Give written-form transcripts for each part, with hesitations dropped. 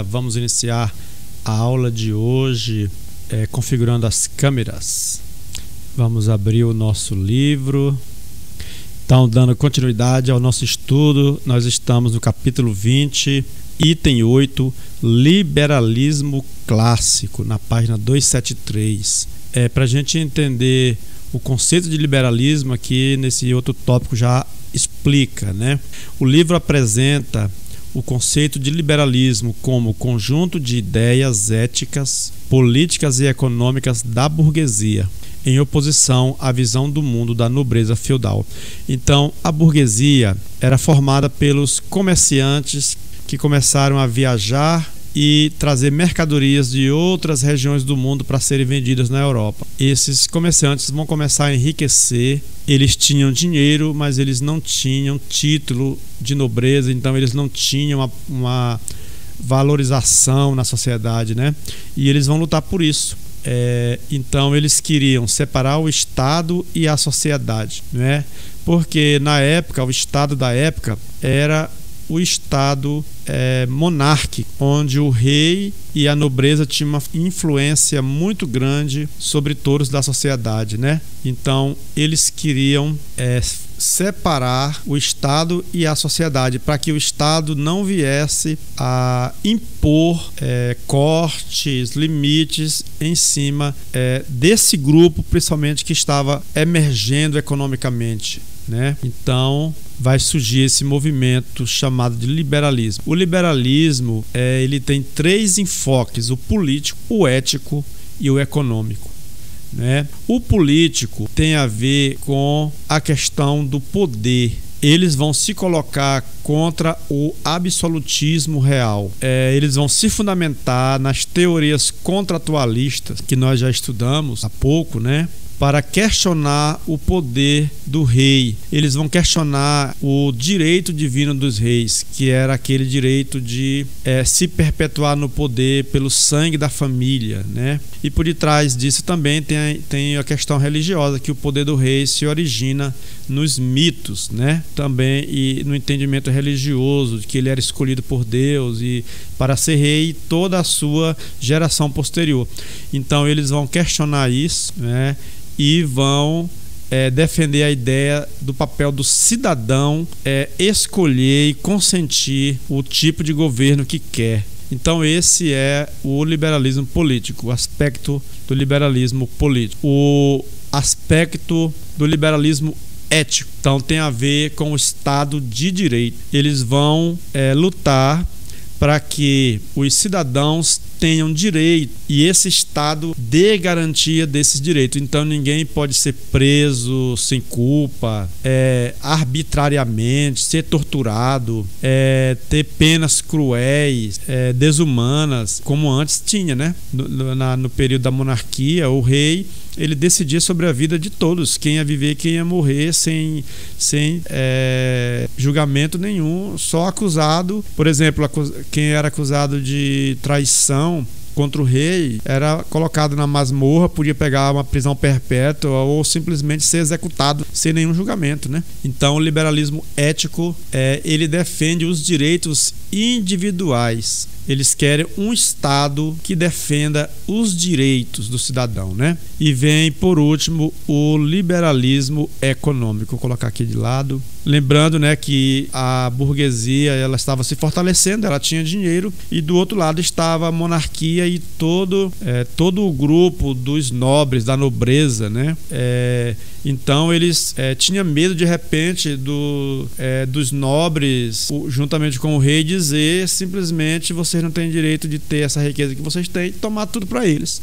Vamos iniciar a aula de hoje configurando as câmeras. Vamos abrir o nosso livro. Então, dando continuidade ao nosso estudo, nós estamos no capítulo 20, item 8, liberalismo clássico, na página 273. Para a gente entender o conceito de liberalismo aqui, nesse outro tópico já explica, né? O livro apresenta o conceito de liberalismo como conjunto de ideias éticas, políticas e econômicas da burguesia, em oposição à visão do mundo da nobreza feudal. Então, a burguesia era formada pelos comerciantes que começaram a viajar e trazer mercadorias de outras regiões do mundo para serem vendidas na Europa. Esses comerciantes vão começar a enriquecer. Eles tinham dinheiro, mas eles não tinham título de nobreza, então eles não tinham uma valorização na sociedade, né? E eles vão lutar por isso. Então eles queriam separar o Estado e a sociedade, né? Porque na época, o Estado da época era o Estado monárquico, onde o rei e a nobreza tinham uma influência muito grande sobre todos da sociedade, né? Então eles queriam separar o Estado e a sociedade, para que o Estado não viesse a impor cortes, limites em cima desse grupo, principalmente que estava emergendo economicamente, né? Então vai surgir esse movimento chamado de liberalismo. O liberalismo ele tem três enfoques: o político, o ético e o econômico, né? O político tem a ver com a questão do poder. Eles vão se colocar contra o absolutismo real. Eles vão se fundamentar nas teorias contratualistas que nós já estudamos há pouco, né? Para questionar o poder do rei. Eles vão questionar o direito divino dos reis, que era aquele direito de se perpetuar no poder pelo sangue da família, né? E por detrás disso também tem a questão religiosa, que o poder do rei se origina nos mitos, né? Também e no entendimento religioso, de que ele era escolhido por Deus e para ser rei toda a sua geração posterior. Então eles vão questionar isso, né? E vão defender a ideia do papel do cidadão escolher e consentir o tipo de governo que quer. Então esse é o liberalismo político, o aspecto do liberalismo político. O aspecto do liberalismo ético, então, tem a ver com o Estado de Direito. Eles vão lutar para que os cidadãos tenham direito e esse Estado dê garantia desses direitos. Então ninguém pode ser preso sem culpa, arbitrariamente, ser torturado, ter penas cruéis, desumanas, como antes tinha, né? No período da monarquia, o rei ele decidia sobre a vida de todos, quem ia viver, quem ia morrer, sem julgamento nenhum, só acusado. Por exemplo, quem era acusado de traição contra o rei era colocado na masmorra, podia pegar uma prisão perpétua ou simplesmente ser executado sem nenhum julgamento, né? Então o liberalismo ético ele defende os direitos individuais. Eles querem um Estado que defenda os direitos do cidadão, né? E vem, por último, o liberalismo econômico. Vou colocar aqui de lado. Lembrando, né, que a burguesia ela estava se fortalecendo, ela tinha dinheiro, e do outro lado estava a monarquia e todo o grupo dos nobres, da nobreza, né? Então eles tinham medo de repente dos nobres, juntamente com o rei, dizer simplesmente: vocês não têm direito de ter essa riqueza que vocês têm, e tomar tudo para eles,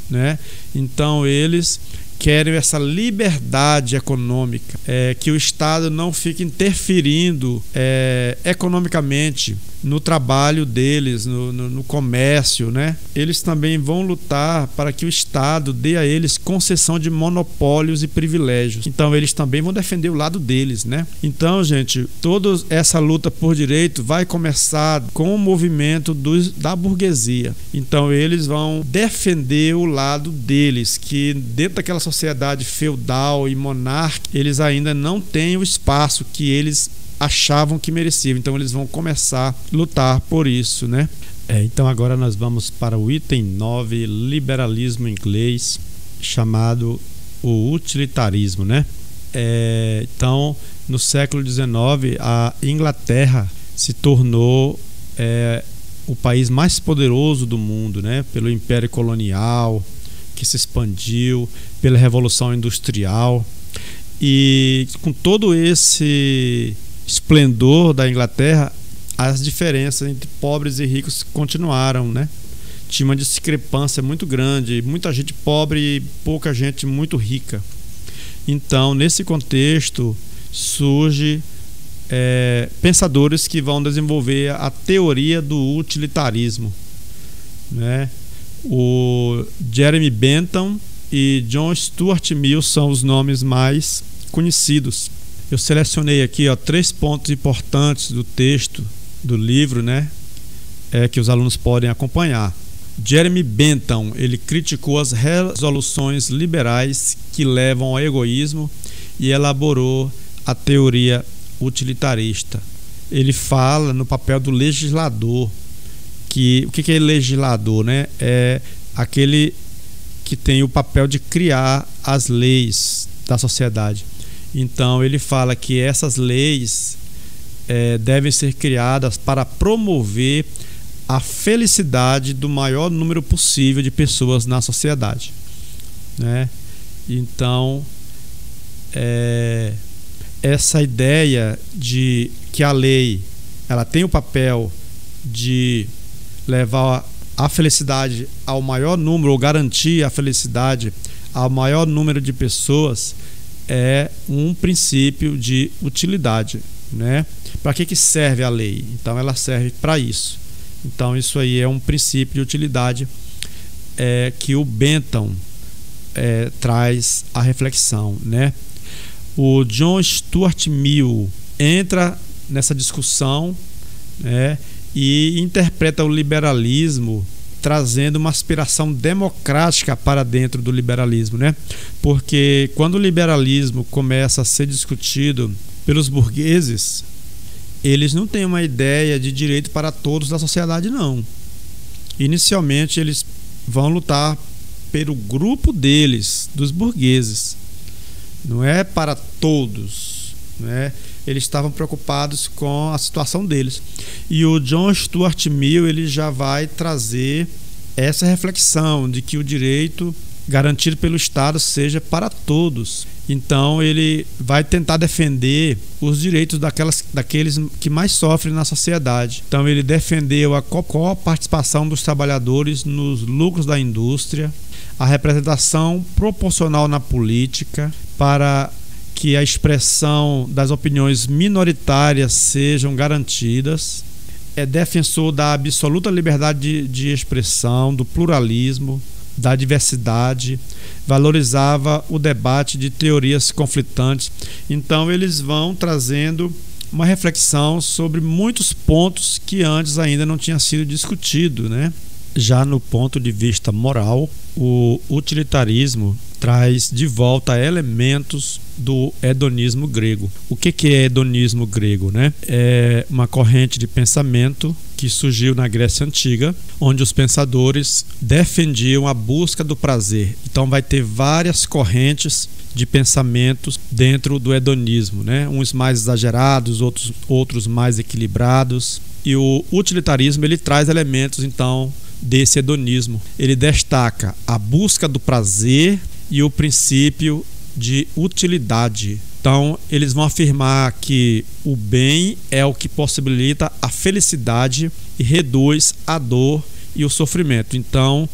né? Então eles querem essa liberdade econômica, que o Estado não fique interferindo economicamente no trabalho deles, no comércio, né? Eles também vão lutar para que o Estado dê a eles concessão de monopólios e privilégios. Então eles também vão defender o lado deles, né? Então, gente, toda essa luta por direito vai começar com o movimento da burguesia. Então eles vão defender o lado deles, que dentro daquela sociedade feudal e monárquica, eles ainda não têm o espaço que eles achavam que mereciam. Então eles vão começar a lutar por isso, né? Então agora nós vamos para o item 9, liberalismo inglês, chamado o utilitarismo, né? Então, no século XIX, a Inglaterra se tornou o país mais poderoso do mundo, né? Pelo Império Colonial, que se expandiu, pela Revolução Industrial. E com todo esse esplendor da Inglaterra, as diferenças entre pobres e ricos continuaram, né? Tinha uma discrepância muito grande, muita gente pobre e pouca gente muito rica. Então, nesse contexto, surge pensadores que vão desenvolver a teoria do utilitarismo, né? O Jeremy Bentham e John Stuart Mill são os nomes mais conhecidos. Eu selecionei aqui 3 pontos importantes do texto do livro, né? Que os alunos podem acompanhar. Jeremy Bentham, ele criticou as resoluções liberais que levam ao egoísmo e elaborou a teoria utilitarista. Ele fala no papel do legislador, o que é legislador, né? É aquele que tem o papel de criar as leis da sociedade. Então ele fala que essas leis devem ser criadas para promover a felicidade do maior número possível de pessoas na sociedade, né? Então, essa ideia de que a lei ela tem o papel de levar a felicidade ao maior número, ou garantir a felicidade ao maior número de pessoas, é um princípio de utilidade, né? Para que serve a lei? Então, ela serve para isso. Então, isso aí é um princípio de utilidade que o Bentham traz a reflexão, né? O John Stuart Mill entra nessa discussão, né, e interpreta o liberalismo trazendo uma aspiração democrática para dentro do liberalismo, né? Porque quando o liberalismo começa a ser discutido pelos burgueses, eles não têm uma ideia de direito para todos da sociedade, não. Inicialmente, eles vão lutar pelo grupo deles, dos burgueses. Não é para todos, né? Eles estavam preocupados com a situação deles. E o John Stuart Mill, ele já vai trazer essa reflexão de que o direito garantido pelo Estado seja para todos. Então ele vai tentar defender os direitos daqueles que mais sofrem na sociedade. Então ele defendeu a coparticipação dos trabalhadores nos lucros da indústria, a representação proporcional na política, para que a expressão das opiniões minoritárias sejam garantidas. É defensor da absoluta liberdade de expressão, do pluralismo, da diversidade, valorizava o debate de teorias conflitantes. Então eles vão trazendo uma reflexão sobre muitos pontos que antes ainda não tinha sido discutido, né? Já no ponto de vista moral, o utilitarismo traz de volta elementos do hedonismo grego. O que é hedonismo grego, né? É uma corrente de pensamento que surgiu na Grécia Antiga, onde os pensadores defendiam a busca do prazer. Então vai ter várias correntes de pensamentos dentro do hedonismo, né? Uns mais exagerados, outros mais equilibrados. E o utilitarismo, ele traz elementos então desse hedonismo. Ele destaca a busca do prazer e o princípio de utilidade. Então, eles vão afirmar que o bem é o que possibilita a felicidade e reduz a dor e o sofrimento. Então,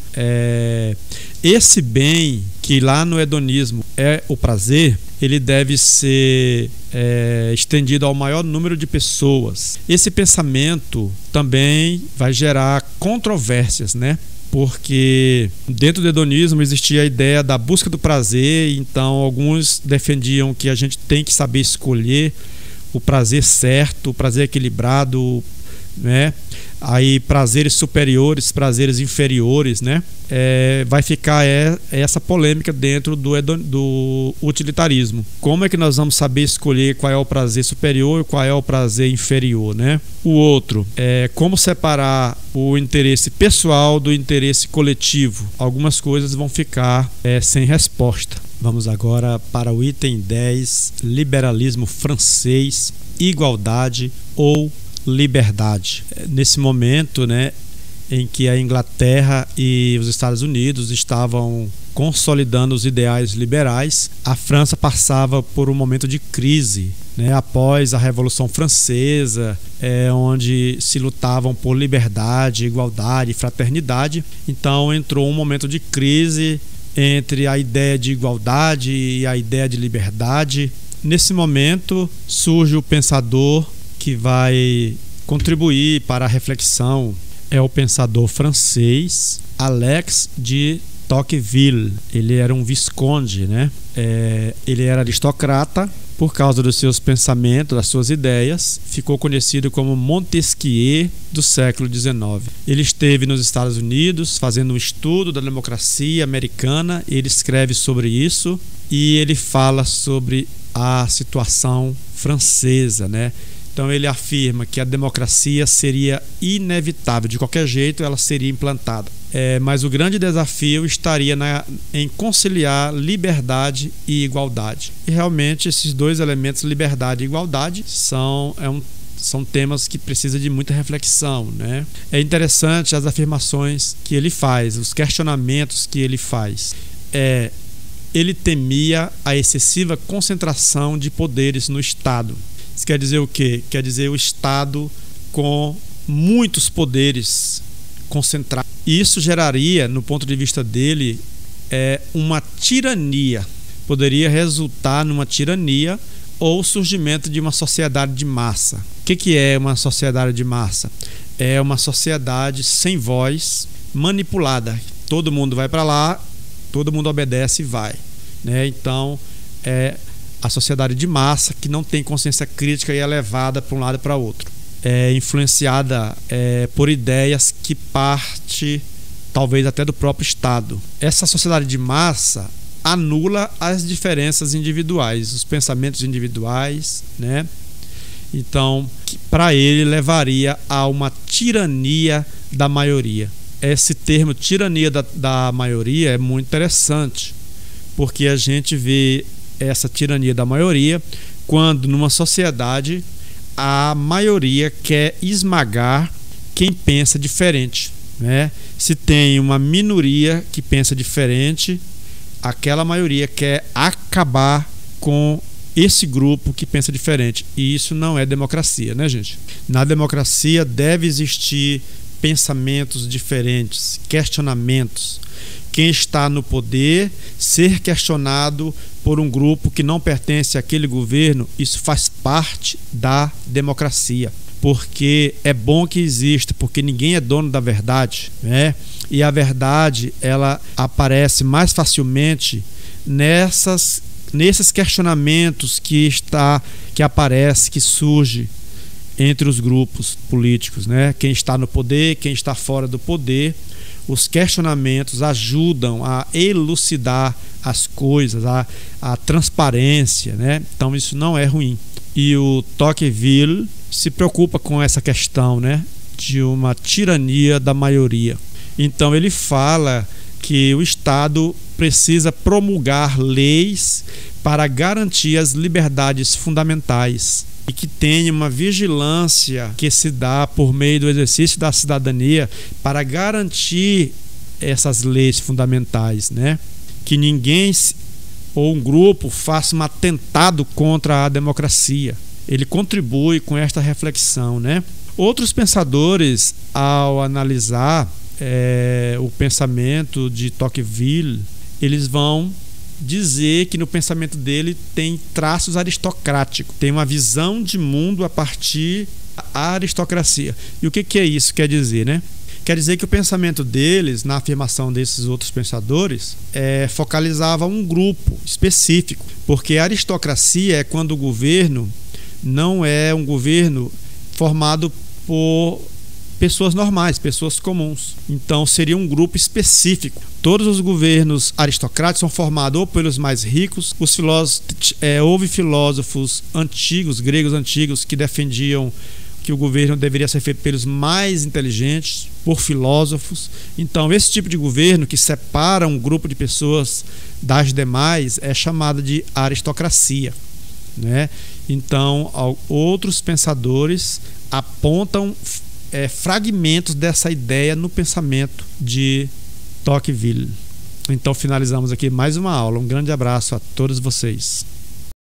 esse bem, que lá no hedonismo é o prazer, ele deve ser estendido ao maior número de pessoas. Esse pensamento também vai gerar controvérsias, né? Porque dentro do hedonismo existia a ideia da busca do prazer. Então alguns defendiam que a gente tem que saber escolher o prazer certo, o prazer equilibrado, né? aí prazeres superiores, prazeres inferiores, né? Vai ficar essa polêmica dentro do utilitarismo. Como é que nós vamos saber escolher qual é o prazer superior e qual é o prazer inferior, né? O outro é como separar o interesse pessoal do interesse coletivo. Algumas coisas vão ficar sem resposta. Vamos agora para o item 10, liberalismo francês, igualdade ou liberdade. Nesse momento, né, em que a Inglaterra e os Estados Unidos estavam consolidando os ideais liberais, a França passava por um momento de crise, né, após a Revolução Francesa, onde se lutavam por liberdade, igualdade e fraternidade. Então entrou um momento de crise entre a ideia de igualdade e a ideia de liberdade. Nesse momento surge o pensador que vai contribuir para a reflexão. É o pensador francês Alex de Tocqueville. Ele era um visconde, né? Ele era aristocrata. Por causa dos seus pensamentos, das suas ideias, ficou conhecido como Montesquieu do século XIX. Ele esteve nos Estados Unidos fazendo um estudo da democracia americana. Ele escreve sobre isso e ele fala sobre a situação francesa, né? Então ele afirma que a democracia seria inevitável, de qualquer jeito ela seria implantada. Mas o grande desafio estaria em conciliar liberdade e igualdade. E realmente esses dois elementos, liberdade e igualdade, são temas que precisam de muita reflexão, né? É interessante as afirmações que ele faz, os questionamentos que ele faz. Ele temia a excessiva concentração de poderes no Estado. Isso quer dizer o quê? Quer dizer o Estado com muitos poderes concentrados. Isso geraria, no ponto de vista dele, uma tirania. Poderia resultar numa tirania ou surgimento de uma sociedade de massa. O que é uma sociedade de massa? É uma sociedade sem voz, manipulada. Todo mundo vai para lá, todo mundo obedece e vai, né? Então, a sociedade de massa que não tem consciência crítica e é levada para um lado e para outro. É influenciada por ideias que parte talvez até do próprio Estado. Essa sociedade de massa anula as diferenças individuais, os pensamentos individuais, né? Então, para ele levaria a uma tirania da maioria. Esse termo tirania da maioria é muito interessante, porque a gente vê essa tirania da maioria quando numa sociedade a maioria quer esmagar quem pensa diferente, né? Se tem uma minoria que pensa diferente, aquela maioria quer acabar com esse grupo que pensa diferente. E isso não é democracia, né, gente? Na democracia deve existir pensamentos diferentes, questionamentos. Quem está no poder ser questionado por um grupo que não pertence àquele governo, isso faz parte da democracia. Porque é bom que exista, porque ninguém é dono da verdade, né? E a verdade, ela aparece mais facilmente nesses questionamentos que aparece, que surge entre os grupos políticos, né? Quem está no poder, quem está fora do poder. Os questionamentos ajudam a elucidar as coisas, a transparência, né? Então isso não é ruim. E o Tocqueville se preocupa com essa questão, né, de uma tirania da maioria. Então ele fala que o Estado precisa promulgar leis para garantir as liberdades fundamentais e que tenha uma vigilância que se dá por meio do exercício da cidadania para garantir essas leis fundamentais, né? Que ninguém ou um grupo faça um atentado contra a democracia. Ele contribui com esta reflexão, né? Outros pensadores, ao analisar o pensamento de Tocqueville, eles vão dizer que no pensamento dele tem traços aristocráticos, tem uma visão de mundo a partir da aristocracia. E o que é isso? Quer dizer, né? Quer dizer que o pensamento deles, na afirmação desses outros pensadores, focalizava um grupo específico, porque a aristocracia é quando o governo não é um governo formado por pessoas normais, pessoas comuns. Então seria um grupo específico. Todos os governos aristocráticos são formados ou pelos mais ricos, os filósofos, houve filósofos antigos, gregos antigos, que defendiam que o governo deveria ser feito pelos mais inteligentes, por filósofos. Então esse tipo de governo que separa um grupo de pessoas das demais é chamado de aristocracia, né? Então outros pensadores apontam fragmentos dessa ideia no pensamento de Tocqueville. Então finalizamos aqui mais uma aula. Um grande abraço a todos vocês.